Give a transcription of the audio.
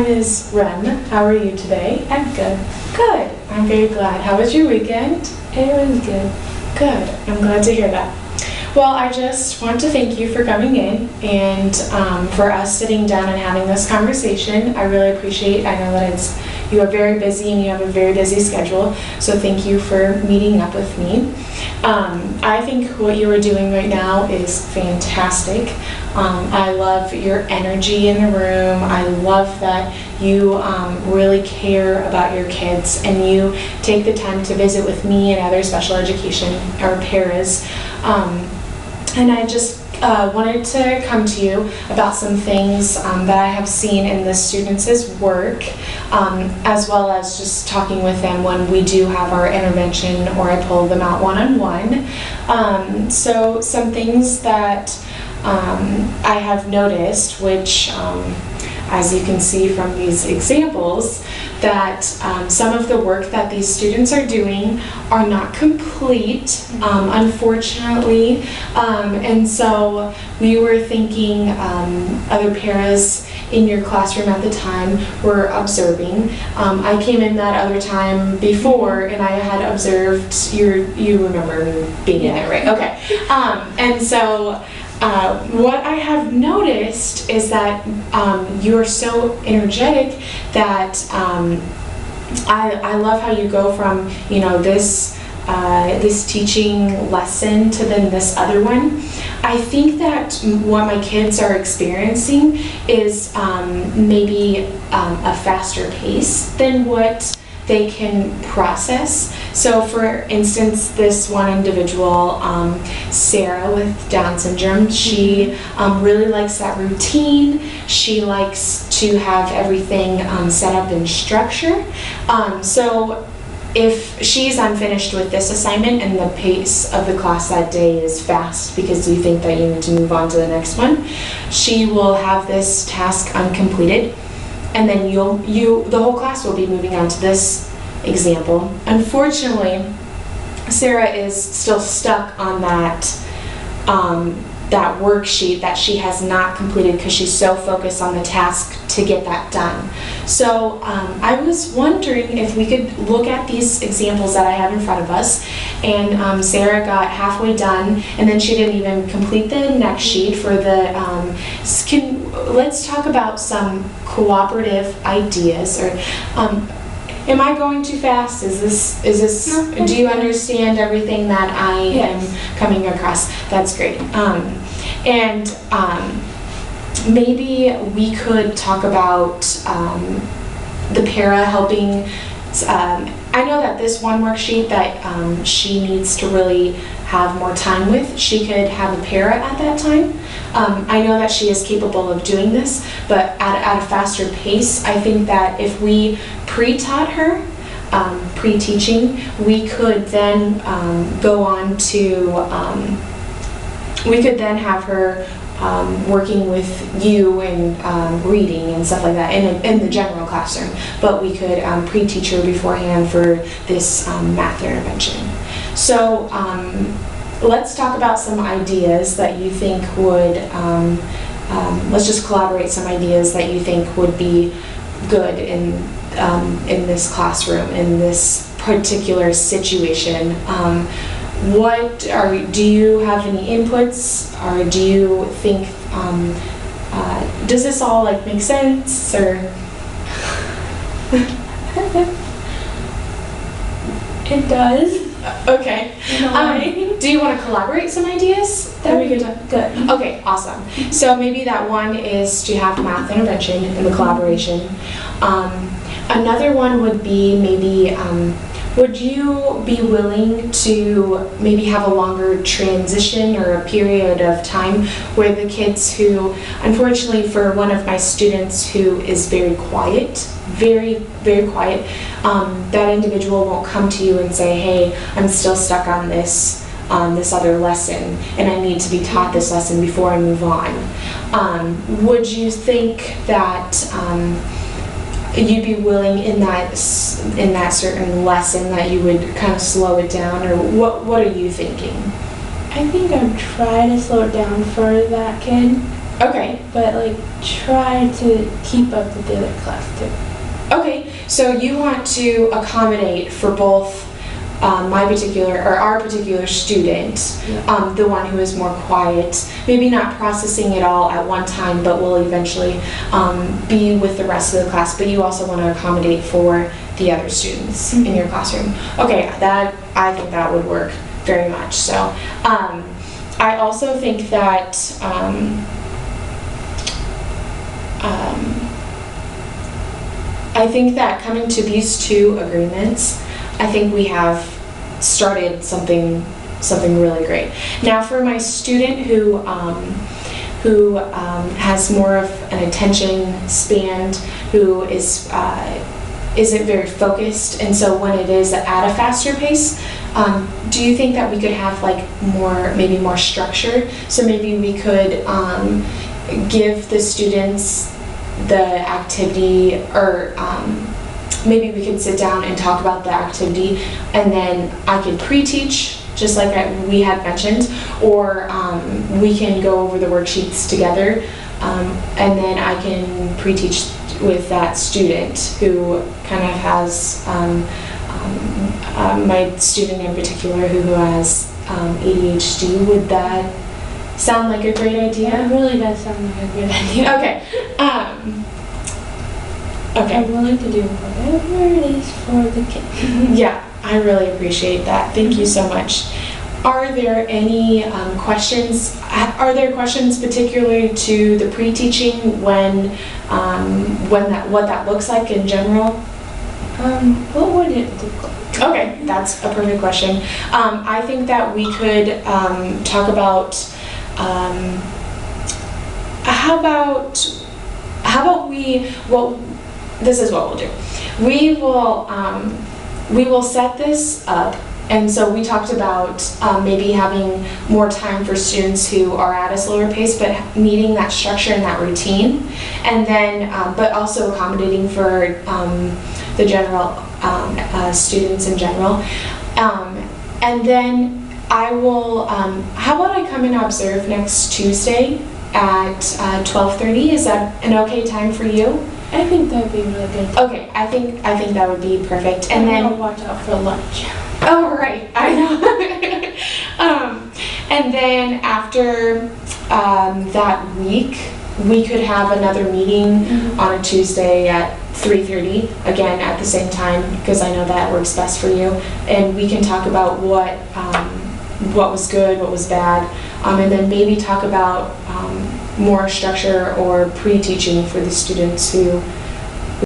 name is Ren. How are you today? I'm good. Good. I'm very glad. How was your weekend? It was good. Good. I'm glad to hear that. Well, I just want to thank you for coming in and for us sitting down and having this conversation. I really appreciate. I know that you are very busy and you have a very busy schedule, so thank you for meeting up with me. I think what you are doing right now is fantastic. I love your energy in the room. I love that you really care about your kids and you take the time to visit with me and other special education or paras. And I just wanted to come to you about some things that I have seen in the students' work, as well as just talking with them when we do have our intervention or I pull them out one-on-one. So some things that I have noticed, which as you can see from these examples, that some of the work that these students are doing are not complete, unfortunately. And so we were thinking other paras in your classroom at the time were observing. I came in that other time before and I had observed, you remember being in there, right? Okay. And so what I have noticed is that you're so energetic that I love how you go from, you know, this teaching lesson to then this other one. I think that what my kids are experiencing is maybe a faster pace than what they can process. So for instance, this one individual, Sarah with Down syndrome, she really likes that routine. She likes to have everything set up in structure. So if she's unfinished with this assignment and the pace of the class that day is fast because you think that you need to move on to the next one, she will have this task uncompleted. And then the whole class will be moving on to this example. Unfortunately, Sarah is still stuck on that worksheet that she has not completed because she's so focused on the task to get that done. So I was wondering if we could look at these examples that I have in front of us. And Sarah got halfway done, and then she didn't even complete the next sheet for the. Let's talk about some cooperative ideas. Or am I going too fast? Is this? No, do you understand everything that I am coming across? That's great. Maybe we could talk about the para helping. I know that this one worksheet that she needs to really have more time with, she could have a para at that time. I know that she is capable of doing this, but at a faster pace. I think that if we pre-taught her, pre-teaching, we could then go on to, we could then have her working with you and reading and stuff like that in the general classroom, but we could pre-teach her beforehand for this math intervention. So let's talk about some ideas that you think would, let's just collaborate some ideas that you think would be good in this classroom, in this particular situation. Do you have any inputs, or do you think, does this all make sense, or? It does. Okay. Do you want to collaborate some ideas? That would be good. Okay, awesome. So maybe that one is to have math intervention in the collaboration. Another one would be maybe, would you be willing to maybe have a longer transition or a period of time where the kids who, unfortunately for one of my students who is very quiet, very, very quiet, that individual won't come to you and say, hey, I'm still stuck on this other lesson and I need to be taught this lesson before I move on. Would you think that you'd be willing in that certain lesson that you would kind of slow it down, or what are you thinking? I think I'd try to slow it down for that kid. Okay. but like try to keep up with the other class too. Okay, so you want to accommodate for both our particular student, Yeah. the one who is more quiet, maybe not processing it all at one time, but will eventually be with the rest of the class, but you also want to accommodate for the other students in your classroom. Okay, I think that would work very much. So I also think that I think that coming to these two agreements, I think we have started something really great. Now, for my student who has more of an attention span, who isn't very focused, and so when it is at a faster pace, do you think that we could have like maybe more structure? So maybe we could give the students the activity, or maybe we could sit down and talk about the activity, and then I could pre-teach, just like we had mentioned, or we can go over the worksheets together, and then I can pre-teach with that student who kind of has, my student in particular who has ADHD. Would that sound like a great idea? That really does sound like a good idea. Okay. Okay. I'm willing to do whatever it is for the kids. Yeah, I really appreciate that. Thank you so much. Are there any questions? Are there questions particularly to the pre-teaching what that looks like in general? What would it look like? Okay, that's a perfect question. I think that we could talk about how about this is what we'll do. We will set this up, and so we talked about maybe having more time for students who are at a slower pace, but needing that structure and that routine, and then but also accommodating for the general students in general, and then I will. How about I come and observe next Tuesday at 12:30? Is that an okay time for you? I think that'd be really good. Okay, I think that would be perfect. And I'll then watch out for lunch. oh right, I know. And then after that week, we could have another meeting on a Tuesday at 3:30, again at the same time, because I know that works best for you, and we can talk about what was good, what was bad, and then maybe talk about more structure or pre-teaching for the students who